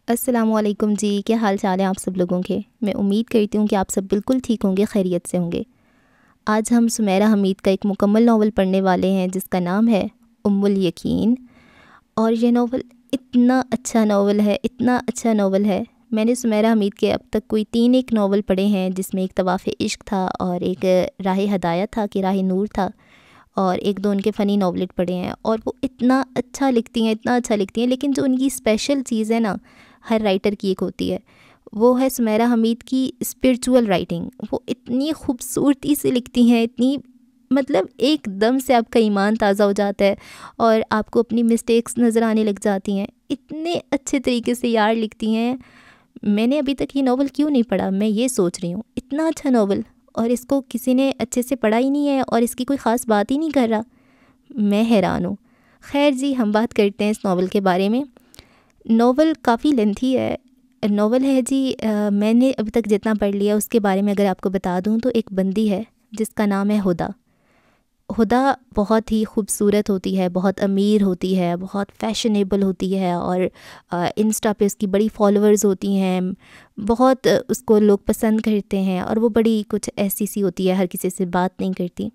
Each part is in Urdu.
السلام علیکم جی، کیا حال چال ہیں آپ سب لوگوں کے؟ میں امید کرتی ہوں کہ آپ سب بالکل ٹھیک ہوں گے، خیریت سے ہوں گے۔ آج ہم سمیرہ حمید کا ایک مکمل ناول پڑھنے والے ہیں جس کا نام ہے ام الیقین، اور یہ ناول اتنا اچھا ناول ہے، اتنا اچھا ناول ہے۔ میں نے سمیرہ حمید کے اب تک کوئی 3 ناول پڑھے ہیں، جس میں ایک طواف عشق تھا اور ایک راہ ہدایت تھا کہ راہ نور تھا، اور 1-2 ان کے فنی ناولٹ پڑھے ہیں، اور وہ اتنا اچھا لکھتی ہیں، اتنا اچھا لکھتی ہیں۔ لیکن جو ان کی اسپیشل چیز ہے نا، ہر رائٹر کی ایک ہوتی ہے، وہ ہے سمیرہ حمید کی اسپرچول رائٹنگ۔ وہ اتنی خوبصورتی سے لکھتی ہیں، اتنی مطلب ایک دم سے آپ کا ایمان تازہ ہو جاتا ہے اور آپ کو اپنی مسٹیکس نظر آنے لگ جاتی ہیں۔ اتنے اچھے طریقے سے یار لکھتی ہیں۔ میں نے ابھی تک یہ ناول کیوں نہیں پڑھا، میں یہ سوچ رہی ہوں۔ اتنا اچھا ناول، اور اس کو کسی نے اچھے سے پڑھا ہی نہیں ہے، اور اس کی کوئی خاص بات ہی نہیں کر رہا۔ میں حیران ہوں۔ خیر جی، ہم بات کرتے ہیں اس ناول کے بارے میں۔ ناول کافی لینتھی ہے، ناول ہے جی۔ میں نے ابھی تک جتنا پڑھ لیا اس کے بارے میں اگر آپ کو بتا دوں تو ایک بندی ہے جس کا نام ہے ہدا۔ ہدا بہت ہی خوبصورت ہوتی ہے، بہت امیر ہوتی ہے، بہت فیشنیبل ہوتی ہے، اور انسٹا پہ اس کی بڑی فالوورز ہوتی ہیں، بہت اس کو لوگ پسند کرتے ہیں، اور وہ بڑی کچھ ایسی سی ہوتی ہے، ہر کسی سے بات نہیں کرتی۔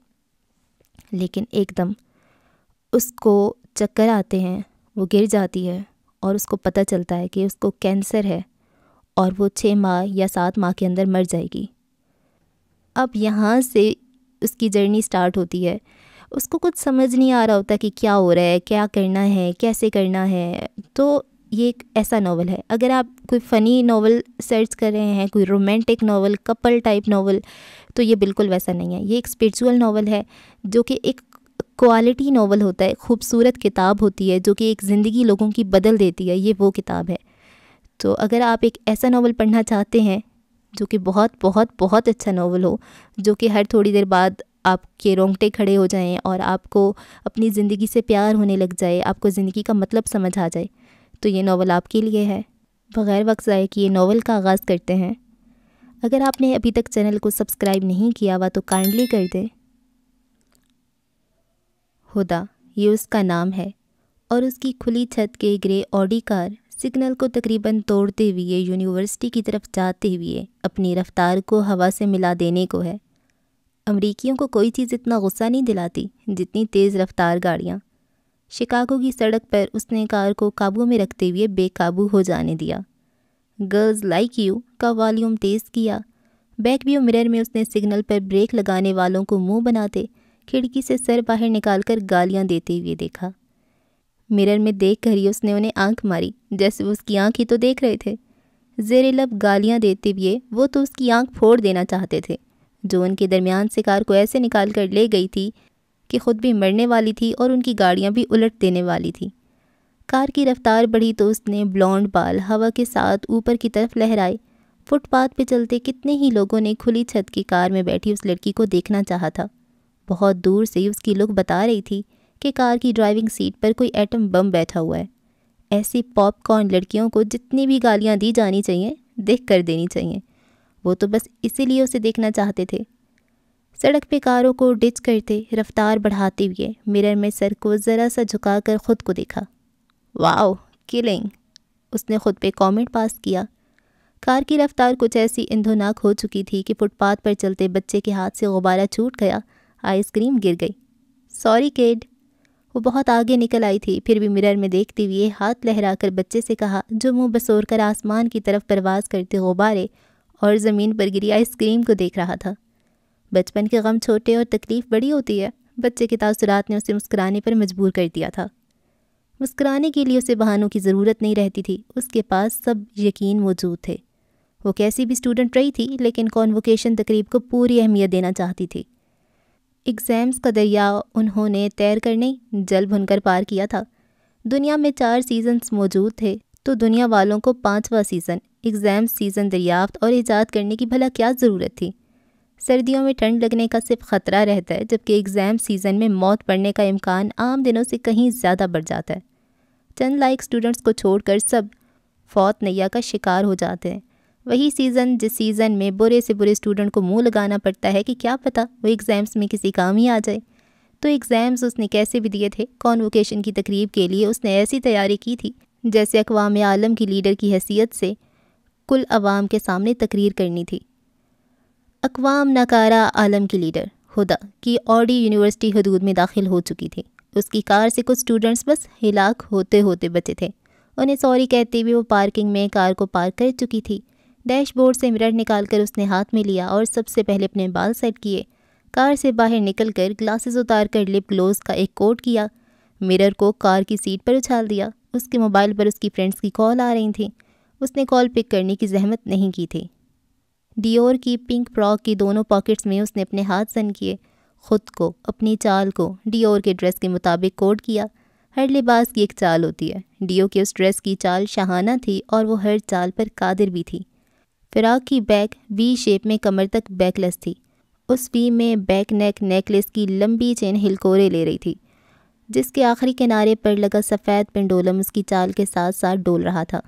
لیکن ایک دم اس کو چکر آتے ہیں، وہ گر جاتی ہے، اور اس کو پتہ چلتا ہے کہ اس کو کینسر ہے، اور وہ 6 ماہ یا 7 ماہ کے اندر مر جائے گی۔ اب یہاں سے اس کی جرنی سٹارٹ ہوتی ہے۔ اس کو کچھ سمجھ نہیں آ رہا ہوتا کہ کیا ہو رہا ہے، کیا کرنا ہے، کیسے کرنا ہے۔ تو یہ ایک ایسا ناول ہے، اگر آپ کوئی فنی ناول سرچ کر رہے ہیں، کوئی romantic novel, Kapil type novel, تو یہ بالکل ویسا نہیں ہے۔ یہ ایک اسپرچول ناول ہے، جو کہ ایک کوالٹی ناول ہوتا ہے، خوبصورت کتاب ہوتی ہے، جو کہ ایک زندگی لوگوں کی بدل دیتی ہے۔ یہ وہ کتاب ہے۔ تو اگر آپ ایک ایسا ناول پڑھنا چاہتے ہیں جو کہ بہت بہت بہت اچھا ناول ہو، جو کہ ہر تھوڑی دیر بعد آپ کے رونگٹے کھڑے ہو جائیں اور آپ کو اپنی زندگی سے پیار ہونے لگ جائے، آپ کو زندگی کا مطلب سمجھ آ جائے، تو یہ ناول آپ کے لیے ہے۔ بغیر وقت ضائع کیے ناول کا آغاز کرتے ہیں۔ اگر آپ نے ابھی تک چینل کو سبسکرائب نہیں کیا ہوا تو کائنڈلی کر دیں۔ ہدا، یہ اس کا نام ہے، اور اس کی کھلی چھت کے گرے آڈی کار سگنل کو تقریباً توڑتے ہوئے یونیورسٹی کی طرف جاتے ہوئے اپنی رفتار کو ہوا سے ملا دینے کو ہے۔ امریکیوں کو کوئی چیز اتنا غصہ نہیں دلاتی جتنی تیز رفتار گاڑیاں۔ شکاگو کی سڑک پر اس نے کار کو قابو میں رکھتے ہوئے بے قابو ہو جانے دیا۔ گرلز لائک یو کا والیوم تیز کیا۔ بیک ویو مرر میں اس نے سگنل پر بریک لگانے والوں کو منہ بناتے کھڑکی سے سر باہر نکال کر گالیاں دیتے ہوئے دیکھا۔ مرر میں دیکھ کر ہی اس نے انہیں آنکھ ماری، جیسے وہ اس کی آنکھ ہی تو دیکھ رہے تھے۔ زیر لب گالیاں دیتے ہوئے وہ تو اس کی آنکھ پھوڑ دینا چاہتے تھے، جو ان کے درمیان سے کار کو ایسے نکال کر لے گئی تھی کہ خود بھی مرنے والی تھی اور ان کی گاڑیاں بھی الٹ دینے والی تھی۔ کار کی رفتار بڑھی تو اس نے بلونڈ بال ہوا کے ساتھ اوپر کی طرف لہرائے۔ فٹ پاتھ پہ چلتے کتنے ہی لوگوں نے کھلی چھت کی کار میں بیٹھی اس لڑکی کو دیکھنا چاہا تھا۔ بہت دور سے اس کی لک بتا رہی تھی کہ کار کی ڈرائیونگ سیٹ پر کوئی ایٹم بم بیٹھا ہوا ہے۔ ایسی پاپ کارن لڑکیوں کو جتنی بھی گالیاں دی جانی چاہیے، دیکھ کر دینی چاہیے۔ وہ تو بس اسی لیے اسے دیکھنا چاہتے تھے۔ سڑک پہ کاروں کو ڈچ کرتے رفتار بڑھاتے ہوئے مرر میں سر کو ذرا سا جھکا کر خود کو دیکھا۔ واو، کلنگ، اس نے خود پہ کامنٹ پاس کیا۔ کار کی رفتار کچھ ایسی اندھوناک ہو چکی تھی کہ فٹ پاتھ پر چلتے بچے کے ہاتھ سے غبارہ چھوٹ گیا، آئس کریم گر گئی۔ سوری کیڈ۔ وہ بہت آگے نکل آئی تھی، پھر بھی مرر میں دیکھتے ہوئے ہاتھ لہرا کر بچے سے کہا، جو منہ بسور کر آسمان کی طرف پرواز کرتے غبارے اور زمین پر گری آئس کریم کو دیکھ رہا تھا۔ بچپن کے غم چھوٹے اور تکلیف بڑی ہوتی ہے۔ بچے کے تاثرات نے اسے مسکرانے پر مجبور کر دیا تھا۔ مسکرانے کے لیے اسے بہانوں کی ضرورت نہیں رہتی تھی، اس کے پاس سب یقین موجود تھے۔ وہ کیسی بھی اسٹوڈنٹ رہی تھی، لیکن کانووکیشن تقریب کو پوری اہمیت دینا چاہتی تھی۔ ایگزامز کا دریا انہوں نے تیر کر نہیں، جل بھن کر پار کیا تھا۔ دنیا میں 4 سیزنز موجود تھے، تو دنیا والوں کو 5واں سیزن، ایگزام سیزن دریافت اور ایجاد کرنے کی بھلا کیا ضرورت تھی؟ سردیوں میں ٹھنڈ لگنے کا صرف خطرہ رہتا ہے، جبکہ ایگزام سیزن میں موت پڑنے کا امکان عام دنوں سے کہیں زیادہ بڑھ جاتا ہے۔ چند لائق اسٹوڈنٹس کو چھوڑ کر سب فوت نیا کا شکار ہو جاتے ہیں۔ وہی سیزن جس سیزن میں برے سے برے اسٹوڈنٹ کو منہ لگانا پڑتا ہے کہ کیا پتہ وہ ایگزامس میں کسی کام ہی آ جائے۔ تو ایگزامز اس نے کیسے بھی دیے تھے۔ کانووکیشن کی تقریب کے لیے اس نے ایسی تیاری کی تھی جیسے اقوام عالم کی لیڈر کی حیثیت سے کل عوام کے سامنے تقریر کرنی تھی۔ اقوام ناکارہ عالم کی لیڈر ہدا کی آڈی یونیورسٹی حدود میں داخل ہو چکی تھی۔ اس کی کار سے کچھ اسٹوڈنٹس بس ہلاک ہوتے ہوتے بچے تھے۔ انہیں سوری کہتے ہوئے وہ پارکنگ میں کار کو پارک کر چکی تھی۔ ڈیش بورڈ سے مرر نکال کر اس نے ہاتھ میں لیا اور سب سے پہلے اپنے بال سیٹ کیے۔ کار سے باہر نکل کر گلاسز اتار کر لپ گلوز کا ایک کوٹ کیا۔ مرر کو کار کی سیٹ پر اچھال دیا۔ اس کے موبائل پر اس کی فرینڈس کی کال آ رہی تھیں۔ اس نے کال پک کرنے کی زحمت نہیں کی تھی۔ ڈیور کی پنک فراک کی دونوں پاکٹس میں اس نے اپنے ہاتھ سن کیے، خود کو، اپنی چال کو ڈیور کے ڈریس کے مطابق کوڈ کیا۔ ہر لباس کی ایک چال ہوتی ہے۔ ڈیو کی اس ڈریس کی چال شاہانہ تھی اور وہ ہر چال پر قادر بھی تھی۔ فراق کی بیک وی شیپ میں کمر تک بیک لیس تھی۔ اس وی میں بیک نیکلیس کی لمبی چین ہلکورے لے رہی تھی، جس کے آخری کنارے پر لگا سفید پنڈولم اس کی چال کے ساتھ ساتھ ڈول رہا تھا۔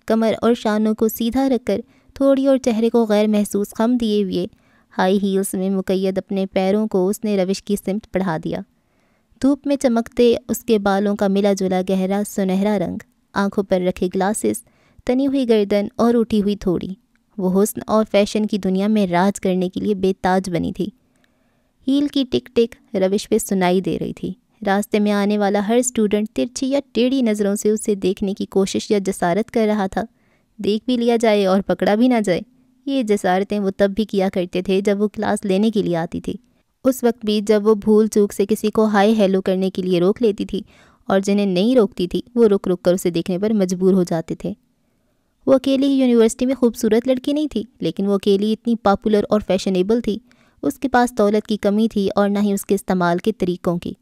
کمر اور شانوں کو سیدھا رکھ کر تھوڑی اور چہرے کو غیر محسوس خم دیے ہوئے ہائی ہیلز میں مقید اپنے پیروں کو اس نے روش کی سمت بڑھا دیا۔ دھوپ میں چمکتے اس کے بالوں کا ملا جلا گہرا سنہرا رنگ، آنکھوں پر رکھے گلاسز، تنی ہوئی گردن اور اٹھی ہوئی تھوڑی، وہ حسن اور فیشن کی دنیا میں راج کرنے کے لیے بے تاج بنی تھی۔ ہیل کی ٹک ٹک روش پہ سنائی دے رہی تھی۔ راستے میں آنے والا ہر اسٹوڈنٹ ترچھی یا ٹیڑھی نظروں سے اسے دیکھنے کی کوشش یا جسارت کر رہا تھا۔ دیکھ بھی لیا جائے اور پکڑا بھی نہ جائے، یہ جسارتیں وہ تب بھی کیا کرتے تھے جب وہ کلاس لینے کے لیے آتی تھی، اس وقت بھی جب وہ بھول چوک سے کسی کو ہائی ہیلو کرنے کے لیے روک لیتی تھی، اور جنہیں نہیں روکتی تھی وہ رک رک کر اسے دیکھنے پر مجبور ہو جاتے تھے۔ وہ اکیلی ہی یونیورسٹی میں خوبصورت لڑکی نہیں تھی، لیکن وہ اکیلی اتنی پاپولر اور فیشنیبل تھی۔ اس کے پاس دولت کی کمی تھی اور نہ ہی اس کے استعمال کے طریقوں کی۔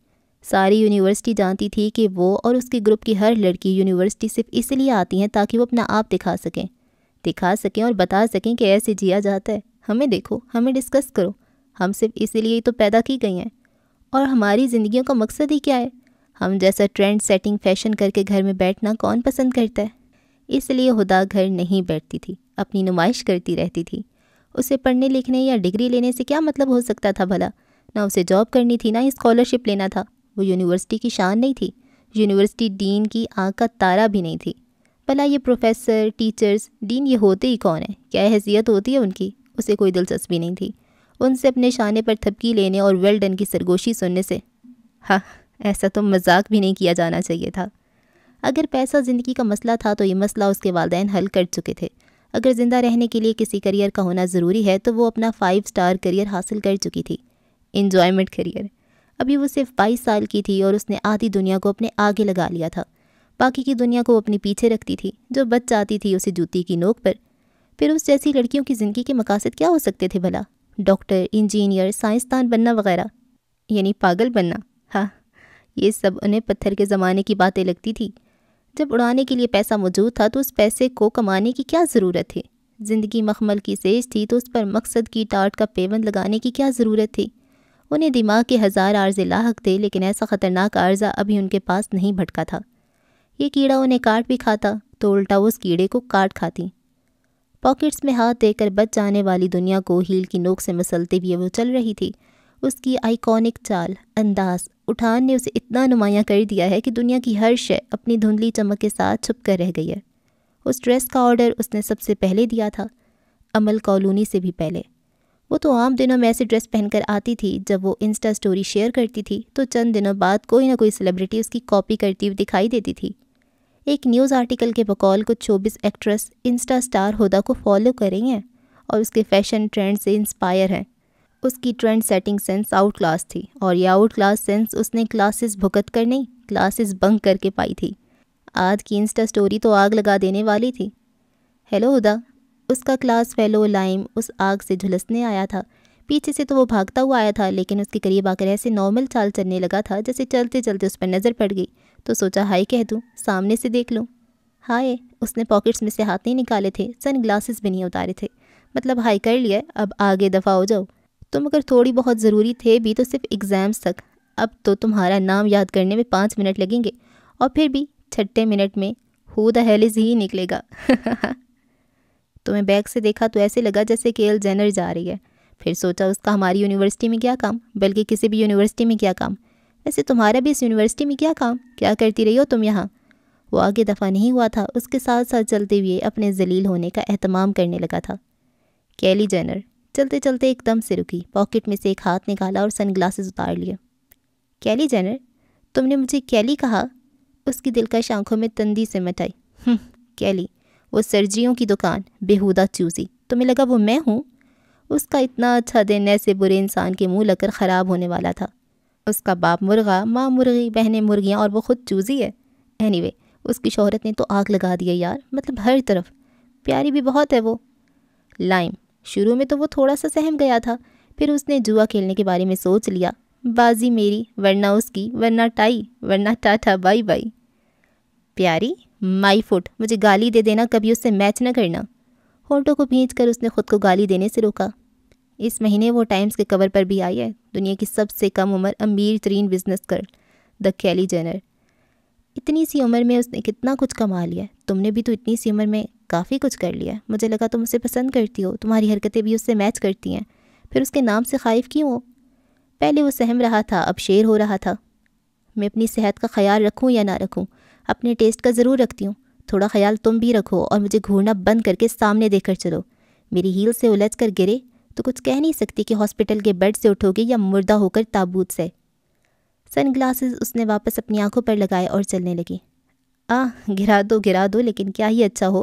ساری یونیورسٹی جانتی تھی کہ وہ اور اس کے گروپ کی ہر لڑکی یونیورسٹی صرف اس لیے آتی ہیں تاکہ وہ اپنا آپ دکھا سکیں اور بتا سکیں کہ ایسے جیا جاتا ہے، ہمیں دیکھو، ہمیں ڈسکس کرو، ہم صرف اسی لیے تو پیدا کی گئی ہیں، اور ہماری زندگیوں کا مقصد ہی کیا ہے؟ ہم جیسا ٹرینڈ سیٹنگ فیشن کر کے گھر میں بیٹھنا کون پسند کرتا ہے؟ اس لیے ہدا گھر نہیں بیٹھتی تھی، اپنی نمائش کرتی رہتی تھی۔ اسے پڑھنے لکھنے یا ڈگری لینے سے کیا مطلب ہو سکتا تھا بھلا؟ نہ اسے جاب کرنی تھی، نہ اسکالرشپ لینا تھا۔ وہ یونیورسٹی کی شان نہیں تھی، یونیورسٹی ڈین کی آنکھ کا تارا بھی نہیں تھی۔ بھلا یہ پروفیسر، ٹیچرز، ڈین یہ ہوتے ہی کون ہیں؟ کیا حیثیت ہوتی ہے ان کی؟ اسے کوئی دلچسپی نہیں تھی ان سے اپنے شانے پر تھپکی لینے اور ویل ڈن کی سرگوشی سننے سے۔ ہاں، ایسا تو مذاق بھی نہیں کیا جانا چاہیے تھا۔ اگر پیسہ زندگی کا مسئلہ تھا تو یہ مسئلہ اس کے والدین حل کر چکے تھے۔ اگر زندہ رہنے کے لیے کسی کریئر کا ہونا ضروری ہے تو وہ اپنا 5 اسٹار کریئر حاصل کر چکی تھی، انجوائمنٹ کریئر۔ ابھی وہ صرف 22 سال کی تھی اور اس نے آدھی دنیا کو اپنے آگے لگا لیا تھا، باقی کی دنیا کو وہ اپنے پیچھے رکھتی تھی۔ جو بچ جاتی تھی اسے جوتی کی نوک پر۔ پھر اس جیسی لڑکیوں کی زندگی کے مقاصد کیا ہو سکتے تھے بھلا؟ ڈاکٹر، انجینئر، سائنسدان بننا وغیرہ، یعنی پاگل بننا۔ ہاں، یہ سب انہیں پتھر کے زمانے کی باتیں لگتی تھی۔ جب اڑانے کے لیے پیسہ موجود تھا تو اس پیسے کو کمانے کی کیا ضرورت تھی؟ زندگی مخمل کی سیج تھی تو اس پر مقصد کی ٹاٹ کا پیوند لگانے کی کیا ضرورت تھی؟ انہیں دماغ کے 1000 عارضے لاحق تھے، لیکن ایسا خطرناک عارضہ ابھی ان کے پاس نہیں بھٹکا تھا۔ یہ کیڑا انہیں کاٹ بھی کھاتا تو الٹا وہ اس کیڑے کو کاٹ کھاتی۔ پاکٹس میں ہاتھ دے کر بچ جانے والی دنیا کو ہیل کی نوک سے مسلتے ہوئے وہ چل رہی تھی۔ اس کی آئیکونک چال، انداز، اٹھان نے اسے اتنا نمایاں کر دیا ہے کہ دنیا کی ہر شے اپنی دھندلی چمک کے ساتھ چھپ کر رہ گئی ہے۔ اس ڈریس کا آرڈر اس نے سب سے پہلے دیا تھا، عمل کالونی سے بھی پہلے۔ وہ تو عام دنوں میں ایسی ڈریس پہن کر آتی تھی، جب وہ انسٹا سٹوری شیئر کرتی تھی تو چند دنوں بعد کوئی نہ کوئی سیلیبریٹی اس کی کاپی کرتی ہوئی دکھائی دیتی تھی۔ ایک نیوز آرٹیکل کے بقول کچھ شوبز ایکٹریس انسٹا سٹار ہدا کو فالو کر رہی ہیں اور اس کے فیشن ٹرینڈ سے انسپائر ہیں۔ اس کی trend setting sense out class تھی، اور یہ آؤٹ کلاس سینس اس نے کلاسز بھگت کر نہیں، کلاسز بنک کر کے پائی تھی۔ آج کی انسٹا سٹوری تو آگ لگا دینے والی تھی۔ ہیلو ہدا، اس کا کلاس فیلو لائم اس آگ سے جھلسنے آیا تھا۔ پیچھے سے تو وہ بھاگتا ہوا آیا تھا، لیکن اس کے قریب آ کر ایسے نارمل چال چلنے لگا تھا جیسے چلتے چلتے اس پر نظر پڑ گئی تو سوچا ہائی کہہ دوں، سامنے سے دیکھ لوں۔ ہائے، اس نے پاکٹس میں سے ہاتھ نہیں نکالے تھے، سن گلاسز بھی نہیں اتارے تھے۔ مطلب ہائی کر لیا، اب آگے دفعہ ہو جاؤ۔ تم اگر تھوڑی بہت ضروری تھے بھی تو صرف ایگزامز تک، اب تو تمہارا نام یاد کرنے میں 5 منٹ لگیں گے، اور پھر بھی 6 منٹ میں ہو دا ہیلز ہی نکلے گا۔ تمہیں بیگ سے دیکھا تو ایسے لگا جیسے کیل جینر جا رہی ہے۔ پھر سوچا اس کا ہماری یونیورسٹی میں کیا کام، بلکہ کسی بھی یونیورسٹی میں کیا کام۔ ویسے تمہارا بھی اس یونیورسٹی میں کیا کام، کیا کرتی رہی ہو تم یہاں؟ وہ آگے دفعہ نہیں ہوا تھا، اس کے ساتھ ساتھ چلتے ہوئے اپنے ذلیل ہونے کا اہتمام کرنے لگا تھا۔ کیلی جینر چلتے چلتے ایک دم سے رکی، پاکٹ میں سے ایک ہاتھ نکالا اور سن گلاسز اتار لیا۔ کیلی جینر، تم نے مجھے کیلی کہا؟ اس کی دلکش آنکھوں میں تندی سے مٹائی۔ کیلی، وہ سرجریوں کی دکان، بیہودہ چوزی، تمہیں لگا وہ میں ہوں؟ اس کا اتنا اچھا دن ایسے برے انسان کے منہ لگ کر خراب ہونے والا تھا۔ اس کا باپ مرغا، ماں مرغی، بہنیں مرغیاں اور وہ خود چوزی ہے۔ اینی وے، اس کی شہرت نے تو آگ لگا دی ہے یار، مطلب ہر طرف۔ پیاری بھی بہت ہے وہ۔ لائم، شروع میں تو وہ تھوڑا سا سہم گیا تھا، پھر اس نے جوا کھیلنے کے بارے میں سوچ لیا۔ بازی میری ورنہ اس کی، ورنہ ٹائی، ورنہ ٹاٹا بائی بائی۔ پیاری، مائی فٹ، مجھے گالی دے دینا، کبھی اس سے میچ نہ کرنا۔ ہونٹوں کو بھینچ کر اس نے خود کو گالی دینے سے روکا۔ اس مہینے وہ ٹائمز کے کور پر بھی آئی ہے، دنیا کی سب سے کم عمر امیر ترین بزنس گرل، دا کیلی جینر۔ اتنی سی عمر میں اس نے کتنا کچھ کما لیا ہے، تم نے بھی تو اتنی سی عمر میں کافی کچھ کر لیا ہے۔ مجھے لگا تم اسے پسند کرتی ہو، تمہاری حرکتیں بھی اس سے میچ کرتی ہیں، پھر اس کے نام سے خائف کیوں ہو؟ پہلے وہ سہم رہا تھا، اب شیر ہو رہا تھا۔ میں اپنی صحت کا خیال رکھوں یا نہ رکھوں، اپنے ٹیسٹ کا ضرور رکھتی ہوں، تھوڑا خیال تم بھی رکھو اور مجھے گھورنا بند کر کے سامنے دیکھ کر چلو۔ میری ہیل سے الجھ کر گرے تو کچھ کہہ نہیں سکتی کہ ہاسپٹل کے بیڈ سے اٹھو گے یا مردہ ہو کر تابوت سے۔ سن گلاسز اس نے واپس اپنی آنکھوں پر لگائے اور چلنے لگی۔ گرا دو لیکن کیا ہی اچھا ہو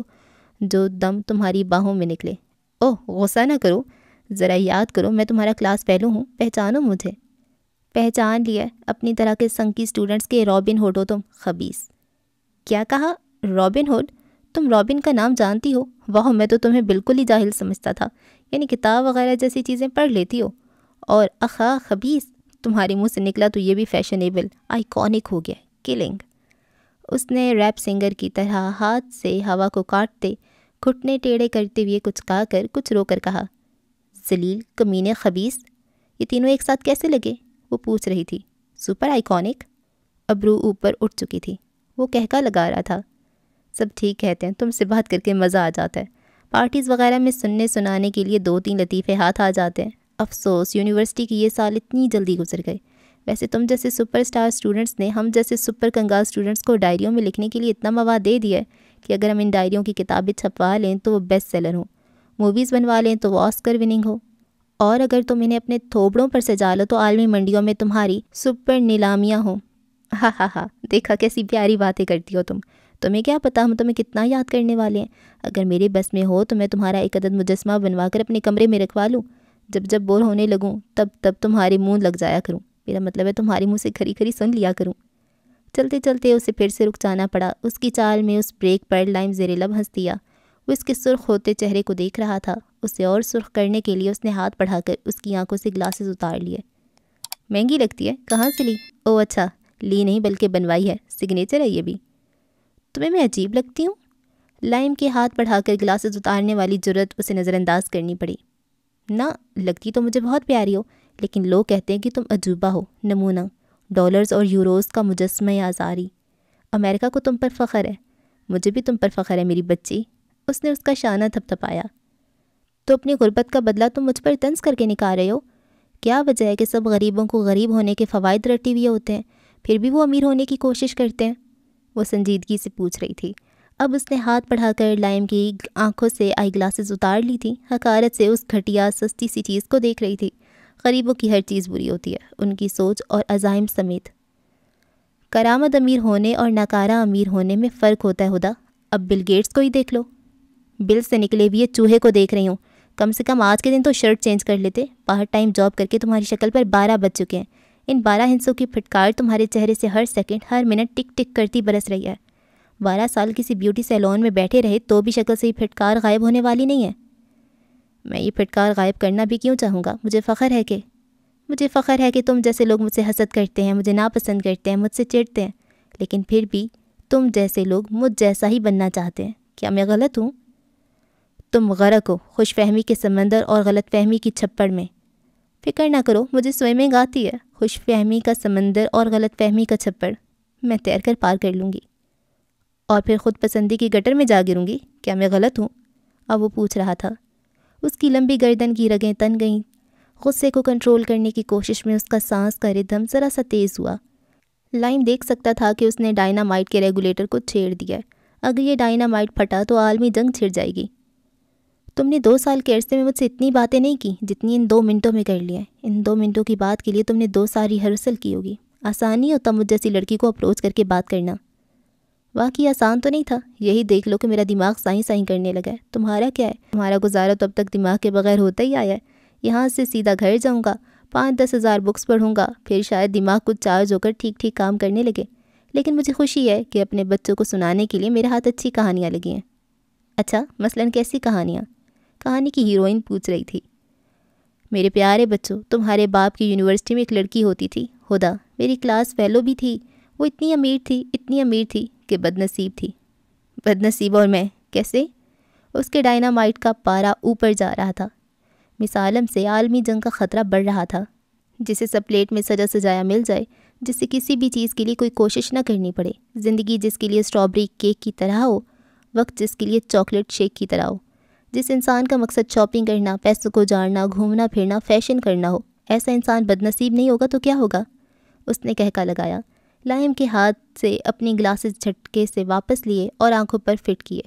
جو دم تمہاری باہوں میں نکلے۔ اوہ غصہ نہ کرو، ذرا یاد کرو میں تمہارا کلاس فیلو ہوں، پہچانو مجھے۔ پہچان لیا، اپنی طرح کے سنکی اسٹوڈنٹس کے رابن ہوڈ ہو تم، خبیث۔ کیا کہا؟ Robin hood? تم رابن کا نام جانتی ہو؟ واہ، میں تو تمہیں بالکل ہی جاہل سمجھتا تھا، یعنی کتاب وغیرہ جیسی چیزیں پڑھ لیتی ہو۔ اور خبیث تمہارے منہ سے نکلا تو یہ بھی فیشنیبل، آئیکونک ہو گیا، کلنگ۔ اس نے ریپ سنگر کی طرح ہاتھ سے ہوا کو کاٹتے، گھٹنے ٹیڑھے کرتے ہوئے کچھ کہا کر کچھ رو کر کہا، ذلیل، کمینے، خبیث، یہ تینوں ایک ساتھ کیسے لگے؟ وہ پوچھ رہی تھی۔ Super iconic? ابرو اوپر اٹھ چکی تھی، وہ کہکا لگا رہا تھا۔ سب ٹھیک کہتے ہیں، تم سے بات کر کے مزہ آ جاتا ہے، پارٹیز وغیرہ میں سننے سنانے کے لیے 2-3 لطیفے ہاتھ آ جاتے ہیں۔ افسوس یونیورسٹی کی یہ سال اتنی جلدی گزر گئے۔ ویسے تم جیسے سپر اسٹار اسٹوڈنٹس نے ہم جیسے سپر کنگال اسٹوڈنٹس کو ڈائریوں میں لکھنے کے لیے اتنا مواد دے دیا ہے کہ اگر ہم ان ڈائریوں کی کتابیں چھپوا لیں تو وہ بیسٹ سیلر ہوں، موویز بنوا لیں تو وہ آسکر وننگ ہو، اور اگر تم انہیں اپنے تھوبڑوں پر سجا لو تو عالمی منڈیوں میں تمہاری سپر نیلامیاں ہوں۔ ہاں، دیکھا کیسی پیاری باتیں کرتی ہو تم۔ تمہیں کیا پتا ہم تمہیں کتنا یاد کرنے والے ہیں۔ اگر میرے بس میں ہو تو میں تمہارا ایک عدد مجسمہ بنوا کر اپنے کمرے میں رکھوا لوں، جب بور ہونے لگوں تب تمہارے منہ لگ جایا کروں، میرا مطلب ہے تمہارے منہ سے کھری سن لیا کروں۔ چلتے چلتے اسے پھر سے رک جانا پڑا، اس کی چال میں اس بریک پر لائم زیر لب ہنس دیا۔ وہ اس کے سرخ ہوتے چہرے کو دیکھ رہا تھا، اسے اور سرخ کرنے کے لیے اس نے ہاتھ بڑھا کر اس کی آنکھوں سے گلاسز اتار لیے۔ مہنگی لگتی ہے، کہاں سے لی؟ او اچھا، لی نہیں بلکہ بنوائی ہے، سگنیچر ہے یہ بھی۔ تمہیں میں عجیب لگتی ہوں؟ لائم کے ہاتھ بڑھا کر گلاسز اتارنے والی جرت اسے نظر انداز کرنی پڑی۔ نہ، لگتی تو مجھے بہت پیاری ہو، لیکن لوگ کہتے ہیں کہ تم عجوبہ ہو، نمونہ، ڈالرز اور یوروز کا مجسمہ آزاری۔ امریکہ کو تم پر فخر ہے، مجھے بھی تم پر فخر ہے میری بچی۔ اس نے اس کا شانہ تھپتھپایا۔ تو اپنی غربت کا بدلہ تم مجھ پر طنز کر کے نکال رہے ہو؟ کیا وجہ ہے کہ سب غریبوں کو غریب ہونے کے فوائد رٹے ہوئے ہوتے ہیں، پھر بھی وہ امیر ہونے کی کوشش کرتے ہیں؟ وہ سنجیدگی سے پوچھ رہی تھی۔ اب اس نے ہاتھ بڑھا کر لائم کی آنکھوں سے آئی گلاسز اتار لی تھی، حقارت سے اس گھٹیا سستی سی چیز کو دیکھ رہی تھی۔ غریبوں کی ہر چیز بری ہوتی ہے، ان کی سوچ اور عزائم سمیت۔ کرامد امیر ہونے اور ناکارہ امیر ہونے میں فرق ہوتا ہے ہدا۔ اب بل گیٹس کو ہی دیکھ لو۔ بل سے نکلے ہوئے چوہے کو دیکھ رہی ہوں، کم سے کم آج کے دن تو شرٹ چینج کر لیتے۔ پارٹ ٹائم جاب کر کے تمہاری شکل پر 12 بج چکے ہیں، ان 12 ہنسوں کی پھٹکار تمہارے چہرے سے ہر سیکنڈ ہر منٹ ٹک ٹک کرتی برس رہی ہے۔ 12 سال کسی بیوٹی سیلون میں بیٹھے رہے تو بھی شکل سے یہ پھٹکار غائب ہونے والی نہیں ہے۔ میں یہ پھٹکار غائب کرنا بھی کیوں چاہوں گا؟ مجھے فخر ہے کہ تم جیسے لوگ مجھ سے حسد کرتے ہیں، مجھے ناپسند کرتے ہیں، مجھ سے چڑھتے ہیں، لیکن پھر بھی تم جیسے لوگ مجھ جیسا ہی بننا چاہتے ہیں۔ کیا میں غلط ہوں؟ تم غرق ہو خوش فہمی کے سمندر اور غلط فہمی کی چھپڑ میں۔ فکر نہ کرو، مجھے سوئمنگ آتی ہے۔ خوش فہمی کا سمندر اور غلط فہمی کا چھپڑ میں تیر کر پار کر لوں گی، اور پھر خود پسندی کی گٹر میں جا گروں گی۔ کیا میں غلط ہوں؟ اب وہ پوچھ رہا تھا۔ اس کی لمبی گردن کی رگیں تن گئیں، غصے کو کنٹرول کرنے کی کوشش میں اس کا سانس کا ردھم ذرا سا تیز ہوا۔ لائم دیکھ سکتا تھا کہ اس نے ڈائنامائٹ کے ریگولیٹر کو چھیڑ دیا ہے. اگر یہ ڈائنامائٹ پھٹا تو عالمی جنگ چھڑ جائے گی. تم نے 2 سال کے عرصے میں مجھ سے اتنی باتیں نہیں کی جتنی ان 2 منٹوں میں کر لی ہیں. ان 2 منٹوں کی بات کے لیے تم نے 2 سال ریہرسل کی ہوگی. آسان نہیں ہوتا مجھ جیسی لڑکی کو اپروچ کر کے بات کرنا. واقعی آسان تو نہیں تھا. یہی دیکھ لو کہ میرا دماغ سائیں سائیں کرنے لگا ہے. تمہارا کیا ہے؟ تمہارا گزارا تو اب تک دماغ کے بغیر ہوتا ہی آیا ہے. یہاں سے سیدھا گھر جاؤں گا, 5-10 ہزار بکس پڑھوں گا, پھر شاید دماغ کچھ چارج ہو کر ٹھیک ٹھیک کام کرنے لگے. لیکن مجھے خوشی ہے کہ اپنے بچوں کو سنانے کے لیے میرے ہاتھ اچھی کہانیاں لگی ہیں. اچھا, مثلاً کیسی کہانیاں؟ کہانی کی ہیروئن پوچھ رہی تھی. میرے پیارے بچوں, تمہارے باپ کی یونیورسٹی میں ایک لڑکی ہوتی تھی, ہدا. میری کلاس فیلو بھی تھی. وہ اتنی امیر تھی کہ بد نصیب تھی. بد نصیب اور میں کیسے؟ اس کے ڈائنامائٹ کا پارا اوپر جا رہا تھا. مس عالم سے عالمی جنگ کا خطرہ بڑھ رہا تھا. جسے سب پلیٹ میں سجا سجایا مل جائے, جس سے کسی بھی چیز کے لیے کوئی کوشش نہ کرنی پڑے, زندگی جس کے لیے اسٹرابری کیک کی طرح ہو, وقت جس کے لیے چاکلیٹ شیک کی طرح ہو, جس انسان کا مقصد شاپنگ کرنا, پیسوں کو جاننا, گھومنا پھرنا, فیشن کرنا ہو, ایسا انسان بد نصیب نہیں ہوگا تو کیا ہوگا؟ اس نے کہکا لگایا. لائم کے ہاتھ سے اپنی گلاسز جھٹکے سے واپس لیے اور آنکھوں پر فٹ کیے.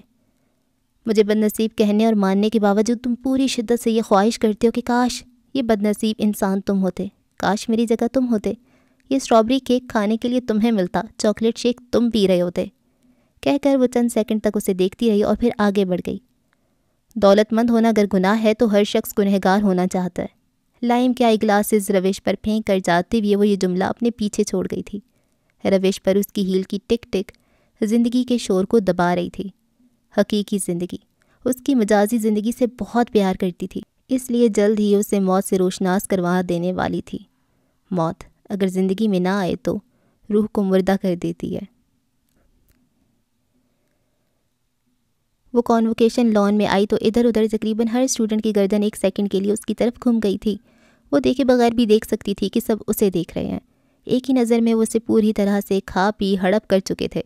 مجھے بد نصیب کہنے اور ماننے کے باوجود تم پوری شدت سے یہ خواہش کرتے ہو کہ کاش یہ بد نصیب انسان تم ہوتے, کاش میری جگہ تم ہوتے, یہ اسٹرابری کیک کھانے کے لیے تمہیں ملتا, چاکلیٹ شیک تم پی رہے ہوتے. کہہ کر وہ چند سیکنڈ تک اسے دیکھتی رہی اور پھر آگے بڑھ گئی. دولت مند ہونا اگر گناہ ہے تو ہر شخص گنہگار ہونا چاہتا ہے. لائم کے آئی گلاسز روش پر پھینک کر جاتے ہوئے وہ یہ جملہ اپنے پیچھے چھوڑ گئی تھی. روش پر اس کی ہیل کی ٹک ٹک زندگی کے شور کو دبا رہی تھی. حقیقی زندگی اس کی مجازی زندگی سے بہت پیار کرتی تھی, اس لیے جلد ہی اسے موت سے روشناس کروا دینے والی تھی. موت اگر زندگی میں نہ آئے تو روح کو مردہ کر دیتی ہے. وہ کانوکیشن لان میں آئی تو ادھر ادھر تقریباً ہر اسٹوڈنٹ کی گردن ایک سیکنڈ کے لیے اس کی طرف گھوم گئی تھی. وہ دیکھے بغیر بھی دیکھ سکتی تھی کہ سب اسے دیکھ رہے ہیں. ایک ہی نظر میں وہ اسے پوری طرح سے کھا پی ہڑپ کر چکے تھے.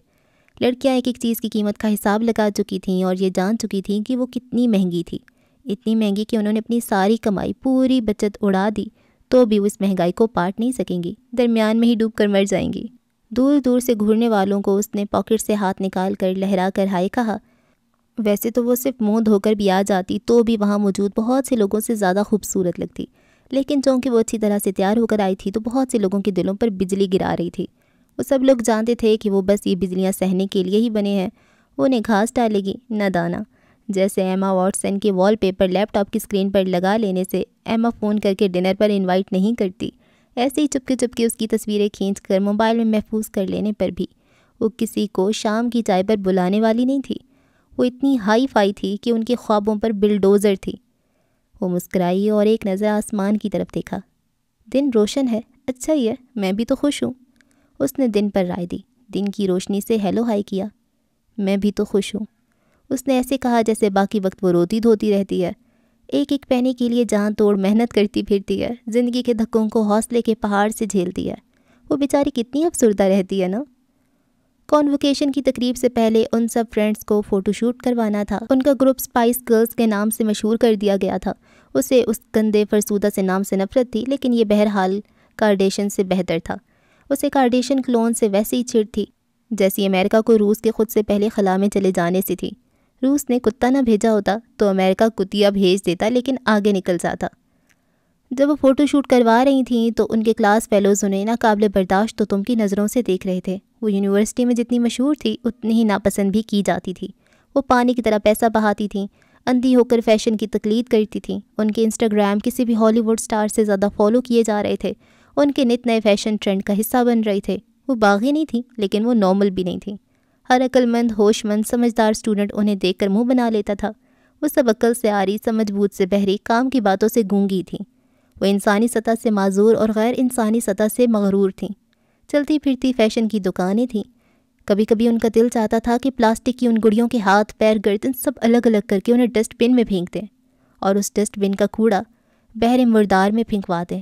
لڑکیاں ایک ایک چیز کی قیمت کا حساب لگا چکی تھیں اور یہ جان چکی تھیں کہ وہ کتنی مہنگی تھی. اتنی مہنگی کہ انہوں نے اپنی ساری کمائی, پوری بچت اڑا دی تو بھی وہ اس مہنگائی کو پاٹ نہیں سکیں گی, درمیان میں ہی ڈوب کر مر جائیں گی. دور دور سے گھورنے والوں کو اس نے پاکٹ سے ہاتھ نکال کر لہرا کر ہائے کہا. ویسے تو وہ صرف منہ دھو کر بھی آ جاتی تو بھی وہاں موجود بہت سے لوگوں سے زیادہ خوبصورت لگتی, لیکن چونکہ وہ اچھی طرح سے تیار ہو کر آئی تھی تو بہت سے لوگوں کے دلوں پر بجلی گرا رہی تھی. وہ سب لوگ جانتے تھے کہ وہ بس یہ بجلیاں سہنے کے لیے ہی بنے ہیں. وہ انہیں گھاس ڈالے گی, نہ دانا. جیسے ایما واٹسن کے وال پیپر لیپ ٹاپ کی اسکرین پر لگا لینے سے ایما فون کر کے ڈنر پر انوائٹ نہیں کرتی, ایسے ہی چپکے اس کی تصویریں کھینچ کر موبائل میں محفوظ کر لینے پر بھی وہ کسی کو شام کی چائے پر بلانے والی نہیں تھی. وہ اتنی ہائی فائی تھی کہ ان کے خوابوں پر بلڈوزر تھی. وہ مسکرائی اور ایک نظر آسمان کی طرف دیکھا. دن روشن ہے, اچھا ہی ہے, میں بھی تو خوش ہوں. اس نے دن پر رائے دی. دن کی روشنی سے ہیلو ہائی کیا. میں بھی تو خوش ہوں. اس نے ایسے کہا جیسے باقی وقت وہ روتی دھوتی رہتی ہے, ایک ایک پہنے کے لیے جان توڑ محنت کرتی پھرتی ہے, زندگی کے دھکوں کو حوصلے کے پہاڑ سے جھیلتی ہے. وہ بیچاری کتنی افسردہ رہتی ہے نا. کانوکیشن کی تقریب سے پہلے ان سب فرینڈز کو فوٹو شوٹ کروانا تھا. ان کا گروپ اسپائس گرلز کے نام سے مشہور کر دیا گیا تھا. اسے اس گندے فرسودہ سے نام سے نفرت تھی, لیکن یہ بہرحال کارڈیشن سے بہتر تھا. اسے کارڈیشن کلون سے ویسے ہی چڑ تھی جیسی امریکہ کو روس کے خود سے پہلے خلا میں چلے جانے سے تھی. روس نے کتا نہ بھیجا ہوتا تو امریکہ کتیا بھیج دیتا, لیکن آگے نکل جاتا. جب وہ فوٹو شوٹ کروا رہی تھیں تو ان کے کلاس فیلوز انہیں ناقابل برداشت تو تم کی نظروں سے دیکھ رہے تھے. وہ یونیورسٹی میں جتنی مشہور تھی اتنی ہی ناپسند بھی کی جاتی تھی. وہ پانی کی طرح پیسہ بہاتی تھیں, اندھی ہو کر فیشن کی تقلید کرتی تھیں. ان کے انسٹاگرام کسی بھی ہالی ووڈ سٹار سے زیادہ فالو کیے جا رہے تھے. ان کے نت نئے فیشن ٹرینڈ کا حصہ بن رہے تھے. وہ باغی نہیں تھیں, لیکن وہ نارمل بھی نہیں تھیں. ہر عقل مند, ہوش مند, سمجھدار اسٹوڈنٹ انہیں دیکھ کر منہ بنا لیتا تھا. وہ سب عقل سے آری, سمجھ بوجھ سے بہری, کام کی باتوں سے گونگی تھیں. وہ انسانی سطح سے معذور اور غیر انسانی سطح سے مغرور تھیں. چلتی پھرتی فیشن کی دکانیں تھیں. کبھی کبھی ان کا دل چاہتا تھا کہ پلاسٹک کی ان گڑیوں کے ہاتھ پیر گردن سب الگ الگ کر کے انہیں ڈسٹ بن میں پھینک دیں اور اس ڈسٹ بن کا کوڑا بحر مردار میں پھینکوا دیں.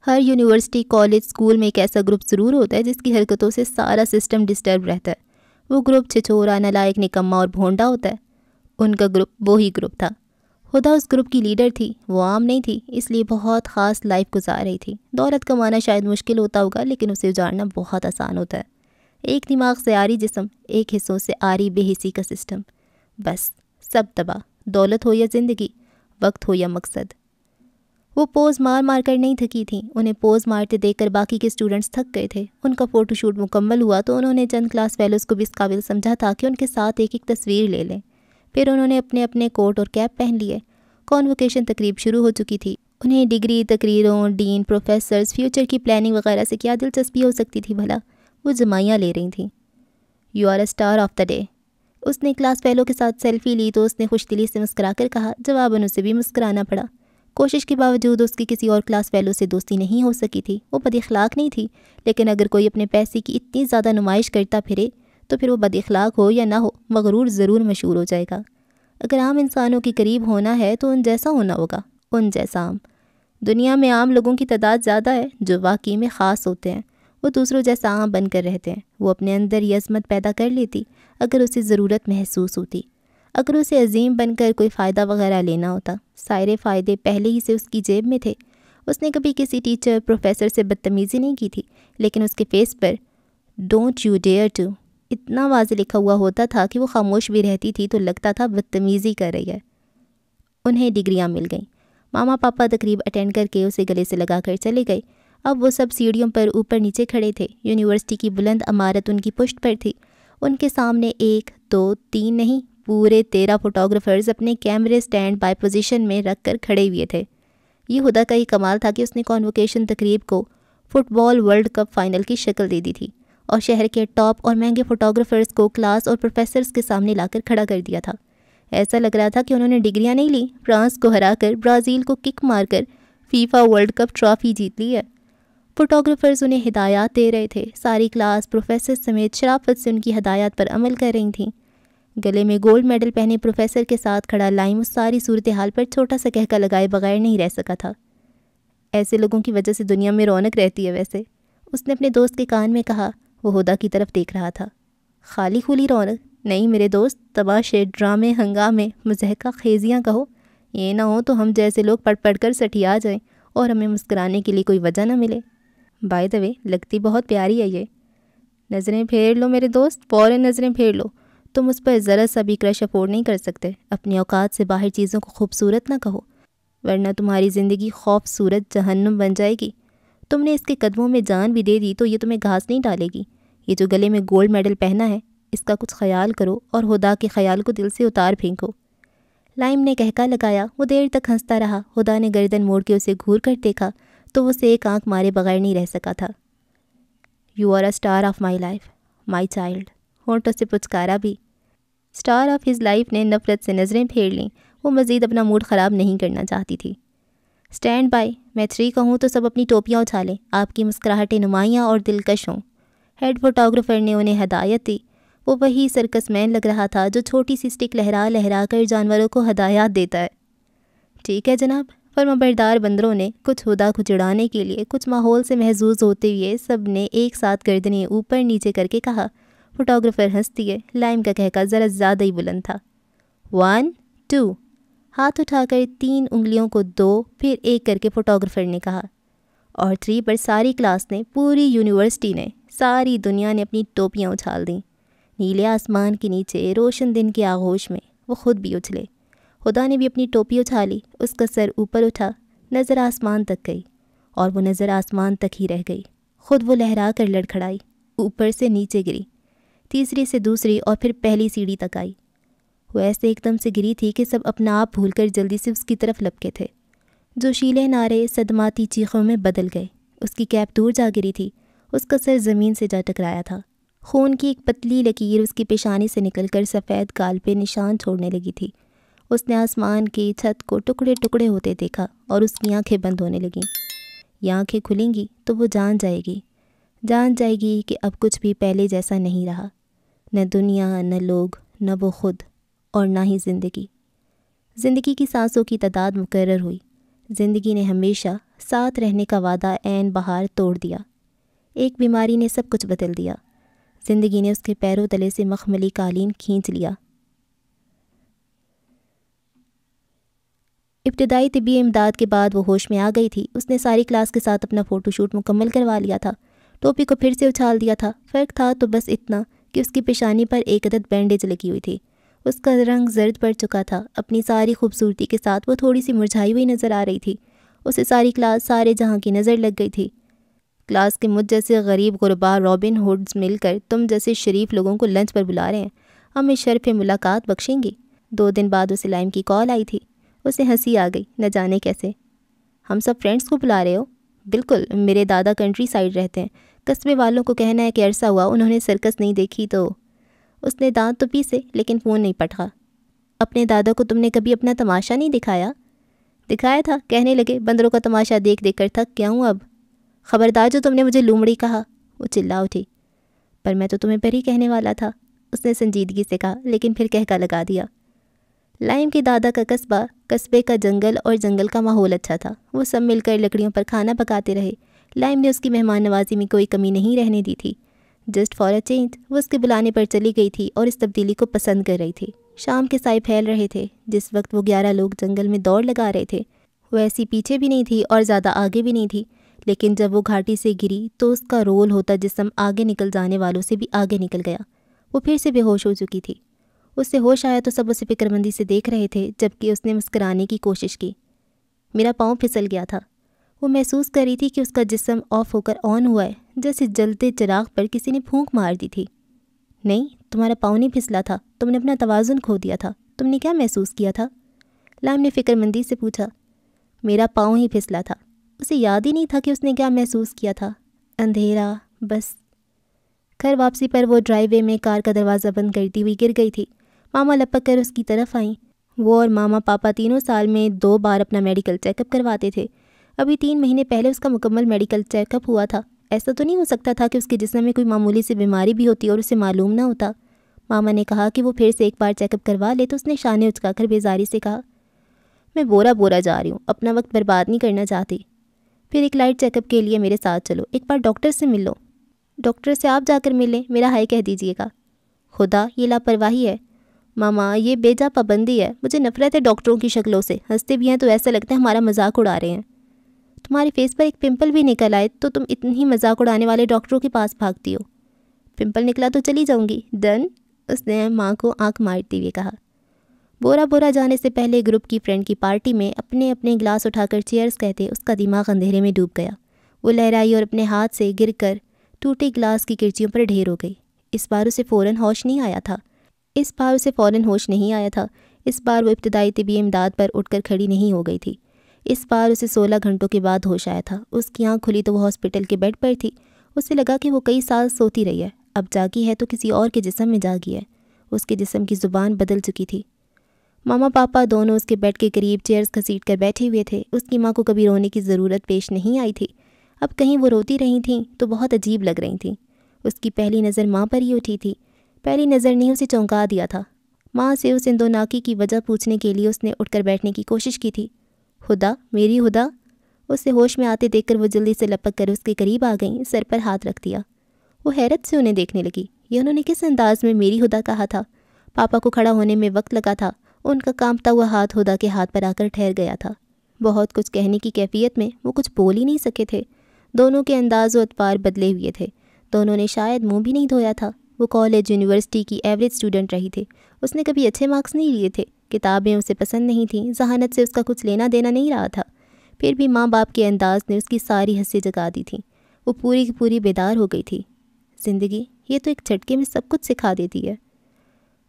ہر یونیورسٹی, کالج, اسکول میں ایک ایسا گروپ ضرور ہوتا ہے جس کی حرکتوں سے سارا سسٹم ڈسٹرب رہتا ہے. وہ گروپ چھچورا, نالائق, نکما اور بھونڈا ہوتا ہے. ان کا گروپ وہی گروپ تھا. ہدا اس گروپ کی لیڈر تھی، وہ عام نہیں تھی، اس لیے بہت خاص لائف گزار رہی تھی۔ دولت کمانا شاید مشکل ہوتا ہوگا، لیکن اسے اجاڑنا بہت آسان ہوتا ہے۔ ایک دماغ سے آری جسم، ایک حصوں سے آری بے حسی کا سسٹم، بس سب تباہ، دولت ہو یا زندگی، وقت ہو یا مقصد۔ وہ پوز مار مار کر نہیں تھکی تھیں، انہیں پوز مارتے دیکھ کر باقی کے اسٹوڈنٹس تھک گئے تھے۔ ان کا فوٹو شوٹ مکمل ہوا تو انہوں نے چند کلاس فیلوز کو بھی اس قابل سمجھا تھا کہ ان کے ساتھ ایک ایک تصویر لے لیں۔ پھر انہوں نے اپنے اپنے کوٹ اور کیپ پہن لیے۔ کانوکیشن تقریب شروع ہو چکی تھی۔ انہیں ڈگری، تقریروں، ڈین، پروفیسرز، فیوچر کی پلاننگ وغیرہ سے کیا دلچسپی ہو سکتی تھی بھلا؟ وہ جمائیاں لے رہی تھیں۔ You are a star of the day. اس نے کلاس فیلو کے ساتھ سیلفی لی تو اس نے خوش دلی سے مسکرا کر کہا۔ جواباً اسے بھی مسکرانا پڑا۔ کوشش کے باوجود اس کی کسی اور کلاس فیلو سے دوستی نہیں ہو سکی تھی۔ وہ بد اخلاق نہیں تھی، لیکن اگر کوئی اپنے پیسے کی اتنی زیادہ نمائش کرتا پھرے تو پھر وہ بد اخلاق ہو یا نہ ہو، مغرور ضرور مشہور ہو جائے گا۔ اگر عام انسانوں کے قریب ہونا ہے تو ان جیسا ہونا ہوگا، ان جیسا عام۔ دنیا میں عام لوگوں کی تعداد زیادہ ہے جو واقعی میں خاص ہوتے ہیں، وہ دوسروں جیسا عام بن کر رہتے ہیں۔ وہ اپنے اندر یہ عظمت پیدا کر لیتی اگر اسے ضرورت محسوس ہوتی، اگر اسے عظیم بن کر کوئی فائدہ وغیرہ لینا ہوتا۔ سارے فائدے پہلے ہی سے اس کی جیب میں تھے۔ اس نے کبھی کسی ٹیچر، پروفیسر سے بدتمیزی نہیں کی تھی، لیکن اس کے فیس پر ڈونٹ یو ڈیئر ٹو اتنا واضح لکھا ہوا ہوتا تھا کہ وہ خاموش بھی رہتی تھی تو لگتا تھا بدتمیزی کر رہی ہے۔ انہیں ڈگریاں مل گئیں۔ ماما پاپا تقریب اٹینڈ کر کے اسے گلے سے لگا کر چلے گئے۔ اب وہ سب سیڑھیوں پر اوپر نیچے کھڑے تھے۔ یونیورسٹی کی بلند عمارت ان کی پشت پر تھی۔ ان کے سامنے 1 2 3 نہیں، پورے 13 فوٹوگرافرز اپنے کیمرے سٹینڈ بائی پوزیشن میں رکھ کر کھڑے ہوئے تھے۔ یہ ہدا کا ہی کمال تھا کہ اس نے کانوکیشن تقریب کو فٹ بال ورلڈ کپ فائنل کی شکل دے دی تھی اور شہر کے ٹاپ اور مہنگے فوٹوگرافرز کو کلاس اور پروفیسرز کے سامنے لا کر کھڑا کر دیا تھا۔ ایسا لگ رہا تھا کہ انہوں نے ڈگریاں نہیں لی، فرانس کو ہرا کر، برازیل کو کک مار کر فیفا ورلڈ کپ ٹرافی جیت لی ہے۔ فوٹوگرافرز انہیں ہدایات دے رہے تھے۔ ساری کلاس پروفیسر سمیت شرافت سے ان کی ہدایات پر عمل کر رہی تھیں۔ گلے میں گولڈ میڈل پہنے پروفیسر کے ساتھ کھڑا لائم اس ساری صورتحال پر چھوٹا سا کہکا لگائے بغیر نہیں رہ سکا تھا۔ ایسے لوگوں کی وجہ سے دنیا میں رونق رہتی ہے ویسے، اس نے اپنے دوست کے کان میں کہا۔ وہ ہدا کی طرف دیکھ رہا تھا۔ خالی خولی رونق نہیں میرے دوست، تماشے، ڈرامے، ہنگامے، مضحکہ خیزیاں کہو، یہ نہ ہو تو ہم جیسے لوگ پڑھ پڑھ کر سٹھیا جائیں اور ہمیں مسکرانے کے لیے کوئی وجہ نہ ملے۔ بائی دا وے لگتی بہت پیاری ہے یہ۔ نظریں پھیر لو میرے دوست، فوراً نظریں پھیر لو۔ تم اس پر ذرا سا بھی کرش افورڈ نہیں کر سکتے۔ اپنی اوقات سے باہر چیزوں کو خوبصورت نہ کہو، ورنہ تمہاری زندگی خوفصورت جہنم بن جائے گی۔ تم نے اس کے قدموں میں جان بھی دے دی تو یہ تمہیں گھاس نہیں ڈالے گی۔ یہ جو گلے میں گولڈ میڈل پہنا ہے، اس کا کچھ خیال کرو اور ہدا کے خیال کو دل سے اتار پھینکو۔ لائم نے کہکا لگایا۔ وہ دیر تک ہنستا رہا۔ ہدا نے گردن موڑ کے اسے گھور کر دیکھا تو وہ اسے ایک آنکھ مارے بغیر نہیں رہ سکا تھا۔ You are a star of my life my child, ہونٹوں سے پچکارا بھی۔ اسٹار آف ہز لائف نے نفرت سے نظریں پھیر لیں۔ وہ مزید اپنا موڈ خراب نہیں کرنا چاہتی تھی۔ اسٹینڈ بائی، میں 3 کہوں تو سب اپنی ٹوپیاں اچھالیں، آپ کی مسکراہٹیں نمایاں اور دلکش ہوں۔ ہیڈ فوٹوگرافر نے انہیں ہدایت دی۔ وہ وہی سرکس مین لگ رہا تھا جو چھوٹی سی سٹک لہرا لہرا کر جانوروں کو ہدایات دیتا ہے۔ ٹھیک ہے جناب، فرمانبردار بندروں نے کچھ ہدا کو چڑھانے کے لیے، کچھ ماحول سے محظوظ ہوتے ہوئے سب نے ایک ساتھ گردنیں اوپر نیچے کر کے کہا۔ فوٹوگرافر ہنستی ہے۔ لائم کا کہکا ذرا زیادہ ہی بلند تھا۔ 1 2 ہاتھ اٹھا کر 3 انگلیوں کو 2 پھر 1 کر کے فوٹوگرافر نے کہا، اور 3 پر ساری کلاس نے، پوری یونیورسٹی نے، ساری دنیا نے اپنی ٹوپیاں اچھال دیں۔ نیلے آسمان کے نیچے روشن دن کے آغوش میں وہ خود بھی اچھلے۔ خدا نے بھی اپنی ٹوپی اچھالی۔ اس کا سر اوپر اٹھا، نظر آسمان تک گئی، اور وہ نظر آسمان تک ہی رہ گئی۔ خود وہ لہرا کر لڑکھڑائی، اوپر سے نیچے گری، تیسری سے دوسری اور پھر پہلی سیڑھی تک آئی۔ وہ ایسے ایک دم سے گری تھی کہ سب اپنا آپ بھول کر جلدی سے اس کی طرف لپکے تھے۔ جوشیلے نعرے صدماتی چیخوں میں بدل گئے۔ اس کی کیپ دور جا گری تھی، اس کا سر زمین سے جا ٹکرایا تھا۔ خون کی ایک پتلی لکیر اس کی پیشانی سے نکل کر سفید گال پہ نشان چھوڑنے لگی تھی۔ اس نے آسمان کی چھت کو ٹکڑے ٹکڑے ہوتے دیکھا اور اس کی آنکھیں بند ہونے لگیں۔ یہ آنکھیں کھلیں گی تو وہ جان جائے گی کہ اب کچھ بھی پہلے جیسا نہیں رہا، نہ دنیا، نہ لوگ، نہ وہ خود، اور نہ ہی زندگی۔ زندگی کی سانسوں کی تعداد مقرر ہوئی۔ زندگی نے ہمیشہ ساتھ رہنے کا وعدہ عین بہار توڑ دیا۔ ایک بیماری نے سب کچھ بدل دیا۔ زندگی نے اس کے پیروں تلے سے مخملی قالین کھینچ لیا۔ ابتدائی طبی امداد کے بعد وہ ہوش میں آ گئی تھی۔ اس نے ساری کلاس کے ساتھ اپنا فوٹو شوٹ مکمل کروا لیا تھا، ٹوپی کو پھر سے اچھال دیا تھا۔ فرق تھا تو بس اتنا کہ اس کی پیشانی پر ایک عدد بینڈیج لگی ہوئی تھی۔ اس کا رنگ زرد پڑ چکا تھا۔ اپنی ساری خوبصورتی کے ساتھ وہ تھوڑی سی مرجھائی ہوئی نظر آ رہی تھی۔ اسے ساری کلاس، سارے جہاں کی نظر لگ گئی تھی۔ کلاس کے مجھ جیسے غریب غربا رابن ہوڈز مل کر تم جیسے شریف لوگوں کو لنچ پر بلا رہے ہیں، ہمیں شرف ملاقات بخشیں گے۔ 2 دن بعد اسے لائم کی کال آئی تھی۔ اسے ہنسی آ گئی، نہ جانے کیسے۔ ہم سب فرینڈس کو بلا رہے ہو؟ بالکل، میرے دادا کنٹری سائیڈ رہتے ہیں، قصبے والوں کو کہنا ہے کہ عرصہ ہوا انہوں نے سرکس نہیں دیکھی تو۔ اس نے دانت تو پیسے لیکن فون نہیں پٹھا۔ اپنے دادا کو تم نے کبھی اپنا تماشا نہیں دکھایا؟ دکھایا تھا، کہنے لگے بندروں کا تماشا دیکھ دیکھ کر تھک گیا ہوں اب۔ خبردار جو تم نے مجھے لومڑی کہا، وہ چلا اٹھی۔ پر میں تو تمہیں پری کہنے والا تھا، اس نے سنجیدگی سے کہا، لیکن پھر کہکا لگا دیا۔ لائم کے دادا کا قصبہ، قصبے کا جنگل اور جنگل کا ماحول اچھا تھا۔ وہ سب مل کر لکڑیوں پر کھانا پکاتے رہے۔ لائم نے اس کی مہمان نوازی میں کوئی کمی نہیں رہنے دی تھی۔ جسٹ فار اے چینج وہ اس کے بلانے پر چلی گئی تھی اور اس تبدیلی کو پسند کر رہی تھی۔ شام کے سائے پھیل رہے تھے۔ جس وقت وہ 11 لوگ جنگل میں دوڑ لگا رہے تھے، وہ ایسی پیچھے بھی نہیں تھی اور زیادہ آگے بھی نہیں تھی، لیکن جب وہ گھاٹی سے گری تو اس کا رول ہوتا جسم آگے نکل جانے والوں سے بھی آگے نکل گیا۔ وہ پھر سے بے ہوش ہو چکی تھی۔ اس سے ہوش آیا تو سب اسے فکر مندی سے دیکھ رہے تھے، جبکہ اس نے مسکرانے کی کوشش کی۔ میرا پاؤں پھسل گیا تھا۔ وہ محسوس کر رہی تھی کہ اس کا جسم آف ہو کر آن ہوا ہے، جیسے جلتے چراغ پر کسی نے پھونک مار دی تھی۔ نہیں، تمہارا پاؤں نہیں پھسلا تھا، تم نے اپنا توازن کھو دیا تھا۔ تم نے کیا محسوس کیا تھا؟ لائم نے فکر مندی سے پوچھا۔ میرا پاؤں ہی پھسلا تھا۔ اسے یاد ہی نہیں تھا کہ اس نے کیا محسوس کیا تھا۔ اندھیرا، بس۔ گھر واپسی پر وہ ڈرائیو وے میں کار کا دروازہ بند کرتی ہوئی گر گئی تھی۔ ماما لپک کر اس کی طرف آئیں۔ وہ اور ماما پاپا تینوں سال میں 2 بار اپنا میڈیکل چیک اپ کرواتے تھے۔ ابھی 3 مہینے پہلے اس کا مکمل میڈیکل چیک اپ ہوا تھا۔ ایسا تو نہیں ہو سکتا تھا کہ اس کے جسم میں کوئی معمولی سی بیماری بھی ہوتی اور اسے معلوم نہ ہوتا۔ ماما نے کہا کہ وہ پھر سے ایک بار چیک اپ کروا لے تو اس نے شانے اچکا کر بیزاری سے کہا، میں بورا جا رہی ہوں، اپنا وقت برباد نہیں کرنا چاہتی۔ پھر ایک لائٹ چیک اپ کے لیے میرے ساتھ چلو، ایک بار ڈاکٹر سے مل لو۔ ڈاکٹر سے آپ جا کر ملیں، میرا ہائی کہہ دیجیے گا۔ خدا، یہ لاپرواہی ہے۔ ماما، یہ بے جا پابندی ہے۔ مجھے نفرت ہے ڈاکٹروں کی شکلوں سے۔ ہنستے بھی ہیں تو ایسا لگتا ہے ہمارا مذاق اڑا رہے ہیں۔ تمہارے فیس پر ایک پمپل بھی نکل آئے تو تم اتنی ہی مذاق اڑانے والے ڈاکٹروں کے پاس بھاگتی ہو۔ پمپل نکلا تو چلی جاؤں گی، ڈن، اس نے ماں کو آنکھ مارتے ہوئے کہا۔ بورا جانے سے پہلے گروپ کی فرینڈ کی پارٹی میں اپنے اپنے گلاس اٹھا کر چیئرز کہتے اس کا دماغ اندھیرے میں ڈوب گیا۔ وہ لہرائی اور اپنے ہاتھ سے گر کر ٹوٹے گلاس کی کرچیوں پر ڈھیر ہو گئی۔ اس بار اسے فوراً ہوش نہیں آیا تھا۔ اس بار وہ ابتدائی طبی امداد پر اٹھ کر کھڑی نہیں ہو گئی تھی۔ اس بار اسے 16 گھنٹوں کے بعد ہوش آیا تھا۔ اس کی آنکھ کھلی تو وہ ہاسپٹل کے بیڈ پر تھی۔ اسے لگا کہ وہ کئی سال سوتی رہی ہے، اب جاگی ہے تو کسی اور کے جسم میں جاگی ہے۔ اس کے جسم کی زبان بدل چکی تھی۔ ماما پاپا دونوں اس کے بیڈ کے قریب چیئرز گھسیٹ کر بیٹھے ہوئے تھے۔ اس کی ماں کو کبھی رونے کی ضرورت پیش نہیں آئی تھی، اب کہیں وہ روتی رہی تھیں تو بہت عجیب لگ رہی تھیں۔ اس کی پہلی نظر ماں پر ہی اٹھی تھی۔ پہلی نظر نے اسے چونکا دیا تھا۔ ماں سے اس اندوناکی کی وجہ پوچھنے کے لیے اس نے اٹھ کر بیٹھنے کی کوشش کی تھی۔ خدا، میری خدا، اسے ہوش میں آتے دیکھ کر وہ جلدی سے لپک کر اس کے قریب آ گئیں، سر پر ہاتھ رکھ دیا۔ وہ حیرت سے انہیں دیکھنے لگی۔ یہ انہوں نے کس انداز میں میری خدا کہا تھا؟ پاپا کو کھڑا ہونے میں وقت لگا تھا۔ ان کا کانپتا ہوا ہاتھ خدا کے ہاتھ پر آ کر ٹھہر گیا تھا۔ بہت کچھ کہنے کی کیفیت میں وہ کچھ بول ہی نہیں سکے تھے۔ دونوں کے انداز و اطوار بدلے ہوئے تھے۔ دونوں نے شاید منہ بھی نہیں دھویا تھا۔ وہ کالج یونیورسٹی کی ایوریج اسٹوڈنٹ رہی تھی۔ اس نے کبھی اچھے مارکس نہیں لیے تھے، کتابیں اسے پسند نہیں تھیں، ذہانت سے اس کا کچھ لینا دینا نہیں رہا تھا۔ پھر بھی ماں باپ کے انداز نے اس کی ساری حسیں جگا دی تھیں۔ وہ پوری کی پوری بیدار ہو گئی تھی۔ زندگی یہ تو ایک جھٹکے میں سب کچھ سکھا دیتی ہے۔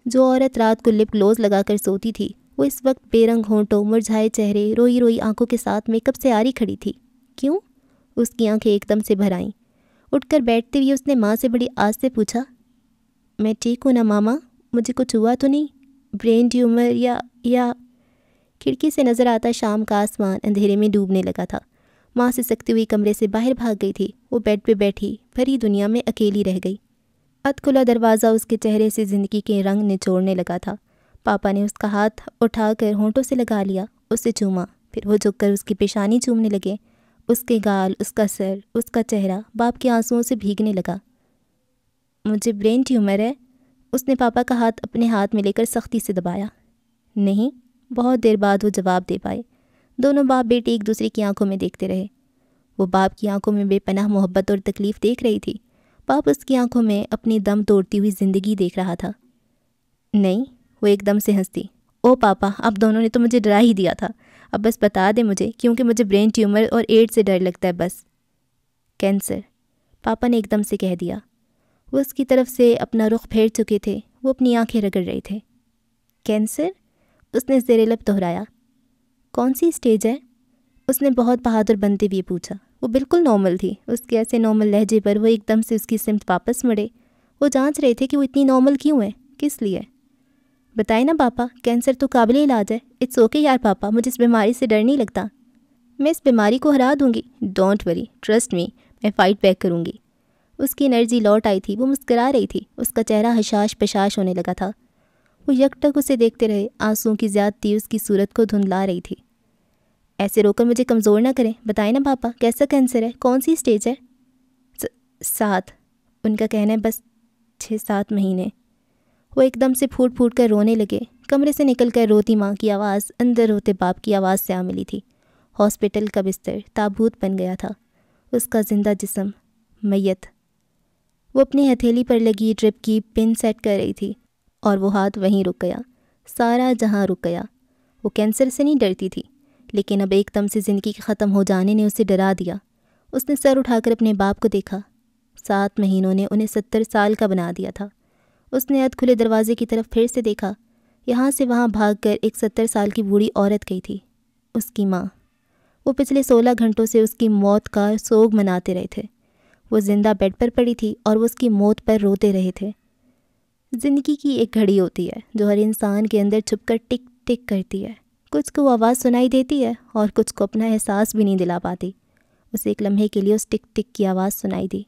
جو عورت رات کو لپ گلوز لگا کر سوتی تھی، وہ اس وقت بے رنگ ہونٹوں، مرجھائے چہرے، روئی روئی آنکھوں کے ساتھ میک اپ سے آری کھڑی تھی۔ کیوں؟ اس کی آنکھیں ایک دم سے بھر آئیں۔ اٹھ کر بیٹھتے ہوئے اس نے ماں سے بڑی آس سے پوچھا، میں ٹھیک ہوں نا ماما؟ مجھے کچھ ہوا تو نہیں؟ برین ٹیومر یا کھڑکی سے نظر آتا شام کا آسمان اندھیرے میں ڈوبنے لگا تھا۔ ماں سے سکتی ہوئی کمرے سے باہر بھاگ گئی تھی۔ وہ بیڈ پہ بیٹھی بھری دنیا میں اکیلی رہ گئی۔ اد کھلا دروازہ اس کے چہرے سے زندگی کے رنگ نچوڑنے لگا تھا۔ پاپا نے اس کا ہاتھ اٹھا کر ہونٹوں سے لگا لیا، اسے چوما، پھر وہ جھک کر اس کی پیشانی چومنے لگے۔ اس کے گال، اس کا سر، اس کا چہرہ باپ کے آنسوؤں سے بھیگنے لگا۔ مجھے برین ٹیومر ہے، اس نے پاپا کا ہاتھ اپنے ہاتھ میں لے کر سختی سے دبایا۔ نہیں، بہت دیر بعد وہ جواب دے پائے۔ دونوں باپ بیٹے ایک دوسرے کی آنکھوں میں دیکھتے رہے۔ وہ باپ کی آنکھوں میں بے پناہ محبت اور تکلیف دیکھ رہی تھی، باپ اس کی آنکھوں میں اپنی دم توڑتی ہوئی زندگی دیکھ رہا تھا۔ نہیں، وہ ایک دم سے ہنستی۔ او پاپا، آپ دونوں نے تو مجھے ڈرا ہی دیا تھا، اب بس بتا دیں مجھے، کیونکہ مجھے برین ٹیومر اور ایڈز سے ڈر لگتا ہے بس۔ کینسر، پاپا نے ایک دم سے کہہ دیا۔ وہ اس کی طرف سے اپنا رخ پھیر چکے تھے، وہ اپنی آنکھیں رگڑ رہے تھے۔ کینسر؟ اس نے زیر لب دہرایا۔ کون سی اسٹیج ہے؟ اس نے بہت بہادر بنتے ہوئے پوچھا۔ وہ بالکل نارمل تھی، اس کے ایسے نارمل لہجے پر وہ ایک دم سے اس کی سمت واپس مڑے۔ وہ جانچ رہے تھے کہ وہ اتنی نارمل کیوں ہے، کس لیے۔ بتائیں نا پاپا، کینسر تو قابل علاج ہے۔ اٹس اوکے یار پاپا، مجھے اس بیماری سے ڈر نہیں لگتا، میں اس بیماری کو ہرا دوں گی، ڈونٹ وری، ٹرسٹ می، میں فائٹ بیک کروں گی۔ اس کی انرجی لوٹ آئی تھی، وہ مسکرا رہی تھی، اس کا چہرہ حشاش پشاش ہونے لگا تھا۔ وہ یکٹک اسے دیکھتے رہے، آنسوؤں کی زیادتی اس کی صورت کو دھندلا رہی تھی۔ ایسے رو کر مجھے کمزور نہ کریں، بتائیں نا پاپا، کیسا کینسر ہے، کون سی اسٹیج ہے؟ 7، ان کا کہنا ہے بس 6-7 مہینے۔ وہ ایک دم سے پھوٹ پھوٹ کر رونے لگے۔ کمرے سے نکل کر روتی ماں کی آواز اندر روتے باپ کی آواز سے آ ملی تھی۔ ہاسپٹل کا بستر تابوت بن گیا تھا، اس کا زندہ جسم میت۔ وہ اپنی ہتھیلی پر لگی ڈرپ کی پن سیٹ کر رہی تھی اور وہ ہاتھ وہیں رک گیا، سارا جہاں رک گیا۔ وہ کینسر سے نہیں ڈرتی تھی، لیکن اب ایک دم سے زندگی کے ختم ہو جانے نے اسے ڈرا دیا۔ اس نے سر اٹھا کر اپنے باپ کو دیکھا۔ 7 مہینوں نے انہیں 70 سال کا بنا دیا تھا۔ اس نے ادھ کھلے دروازے کی طرف پھر سے دیکھا۔ یہاں سے وہاں بھاگ کر ایک 70 سال کی بوڑھی عورت گئی تھی، اس کی ماں۔ وہ پچھلے 16 گھنٹوں سے اس کی موت کا سوگ مناتے رہے تھے۔ وہ زندہ بیڈ پر پڑی تھی اور وہ اس کی موت پر روتے رہے تھے۔ زندگی کی ایک گھڑی ہوتی ہے جو ہر انسان کے اندر چھپ کر ٹک ٹک کرتی ہے، کچھ کو آواز سنائی دیتی ہے اور کچھ کو اپنا احساس بھی نہیں دلا پاتی۔ اسے ایک لمحے کے لیے اس ٹک ٹک کی آواز سنائی دی،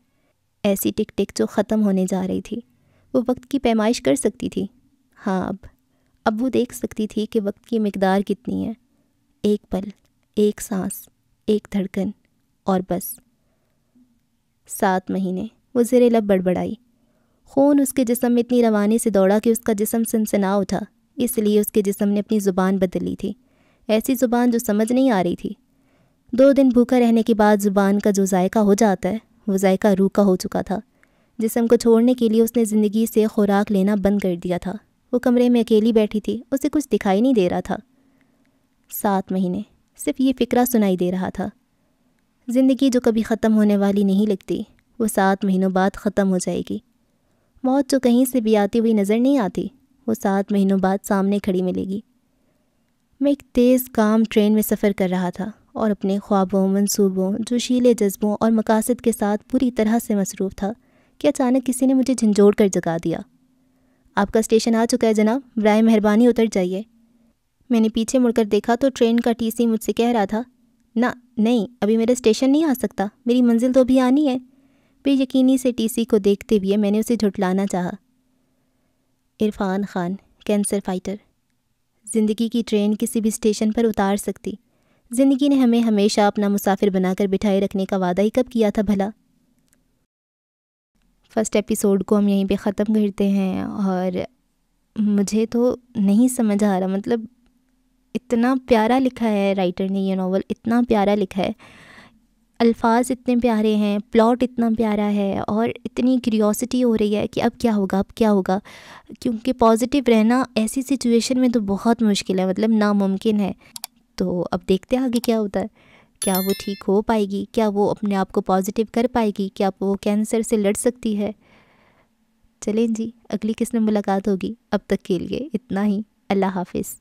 ایسی ٹک ٹک جو ختم ہونے جا رہی تھی۔ وہ وقت کی پیمائش کر سکتی تھی، ہاں اب وہ دیکھ سکتی تھی کہ وقت کی مقدار کتنی ہے۔ ایک پل، ایک سانس، ایک دھڑکن، اور بس 7 مہینے۔ وہ زیر لب بڑبڑائی۔ خون اس کے جسم میں اتنی روانی سے دوڑا کہ اس کا جسم سنسنا اٹھا، اس لیے اس کے جسم نے اپنی زبان بدل لی تھی، ایسی زبان جو سمجھ نہیں آ رہی تھی۔ 2 دن بھوکا رہنے کے بعد زبان کا جو ذائقہ ہو جاتا ہے، وہ ذائقہ روح کا ہو چکا تھا۔ جسم کو چھوڑنے کے لیے اس نے زندگی سے خوراک لینا بند کر دیا تھا۔ وہ کمرے میں اکیلی بیٹھی تھی، اسے کچھ دکھائی نہیں دے رہا تھا۔ 7 مہینے، صرف یہ فکرہ سنائی دے رہا تھا۔ زندگی جو کبھی ختم ہونے والی نہیں لگتی، وہ 7 مہینوں بعد ختم ہو جائے گی۔ موت جو کہیں سے بھی آتی ہوئی نظر نہیں آتی، وہ 7 مہینوں بعد سامنے کھڑی ملے گی۔ میں ایک تیز کام ٹرین میں سفر کر رہا تھا اور اپنے خوابوں، منصوبوں، جوشیلے جذبوں اور مقاصد کے ساتھ پوری طرح سے مصروف تھا کہ اچانک کسی نے مجھے جھنجھوڑ کر جگا دیا۔ آپ کا اسٹیشن آ چکا ہے جناب، برائے مہربانی اتر جائیے۔ میں نے پیچھے مڑ کر دیکھا تو ٹرین کا ٹی سی مجھ سے کہہ رہا تھا، نہیں ابھی میرا اسٹیشن نہیں آ سکتا، میری منزل تو بھی آنی ہے۔ بے یقینی سے ٹی سی کو دیکھتے ہوئے میں نے اسے جھٹلانا چاہا۔ Irfan Khan, cancer fighter. زندگی کی ٹرین کسی بھی اسٹیشن پر اتار سکتی، زندگی نے ہمیں ہمیشہ اپنا مسافر بنا کر بٹھائے رکھنے کا وعدہ ہی کب کیا تھا بھلا۔ فرسٹ ایپیسوڈ کو ہم یہیں پہ ختم کرتے ہیں، اور مجھے تو نہیں سمجھ آ رہا، مطلب اتنا پیارا لکھا ہے رائٹر نے یہ ناول، اتنا پیارا لکھا ہے، الفاظ اتنے پیارے ہیں، پلاٹ اتنا پیارا ہے، اور اتنی کیوریوسٹی ہو رہی ہے کہ اب کیا ہوگا، اب کیا ہوگا، کیونکہ پازیٹیو رہنا ایسی سچویشن میں تو بہت مشکل ہے، مطلب ناممکن ہے۔ تو اب دیکھتے ہیں آگے کیا ہوتا ہے، کیا وہ ٹھیک ہو پائے گی، کیا وہ اپنے آپ کو پازیٹیو کر پائے گی، کیا وہ کینسر سے لڑ سکتی ہے۔ چلیں جی، اگلی قسط میں ملاقات ہوگی، اب تک کے لیے اتنا ہی، اللہ حافظ۔